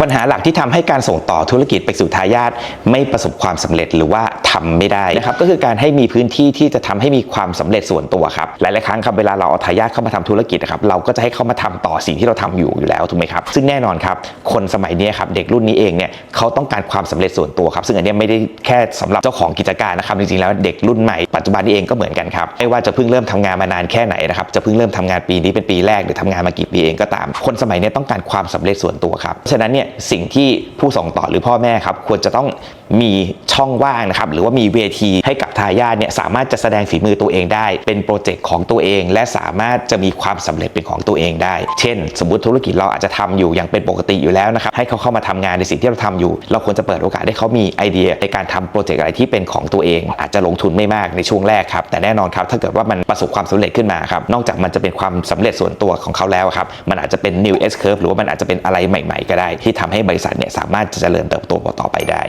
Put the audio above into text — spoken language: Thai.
ปัญหาหลักที่ทำให้การส่งต่อธุรกิจไปสู่ทายาทไม่ประสบความสำเร็จหรือว่าทำไม่ได้นะครับก็คือการให้มีพื้นที่ที่จะทำให้มีความสำเร็จส่วนตัวครับหลายๆครั้งครับเวลาเราเอาทายาทเข้ามาทำธุรกิจนะครับเราก็จะให้เขามาทำต่อสิ่งที่เราทำอยู่แล้วถูกไหมครับซึ่งแน่นอนครับคนสมัยนี้ครับเด็กรุ่นนี้เองเนี่ยเขาต้องการความสำเร็จส่วนตัวครับซึ่งอันนี้ไม่ได้แค่สำหรับเจ้าของกิจการนะครับจริงๆแล้วเด็กรุ่นใหม่ปัจจุบันนี้เองก็เหมือนกันครับไม่ว่าจะเพิ่งเริ่มทำงานมานานแค่ไหนนะครับจะเพิ่งเริ่มทำงานปีนี้เป็นปีแรกหรือทำงานมากี่ปีเองก็ตามคนสมัยนี้ต้องการความสำเร็จส่วนตัวครับฉะนั้นเนี่ยสิ่งที่ผู้ส่งต่อหรือพ่อแม่ครับควรจะต้องมีช่องว่างนะครับหรือว่ามีเวทีให้กับทายาทเนี่ยสามารถจะแสดงฝีมือตัวเองได้เป็นโปรเจกต์ของตัวเองและสามารถจะมีความสำเร็จเป็นของตัวเองได้เช่นสมมุติธุรกิจเราอาจจะทำอยู่อย่างเป็นปกติอยู่แล้วนะครับให้เขาเข้ามาทำงานในสิ่งที่เราทำอยู่เราควรจะเปิดโอกาสให้เขามีไอเดียในการทำโปรเจกต์อะไรที่เป็นของตัวเองอาจจะลงทุนไม่มากในช่วงแรกครับแต่แน่นอนครับถ้าเกิดว่ามันประสบความสำเร็จขึ้นมาครับนอกจากมันจะเป็นความสำเร็จส่วนตัวของเขาแล้วครับมันอาจจะเป็น new S curve หรือว่ามันอาจจะเป็นอะไรใหม่ๆก็ได้ที่ทำให้บริษัทเนี่ยสามารถจะเจริญเติบโตต่อไปได้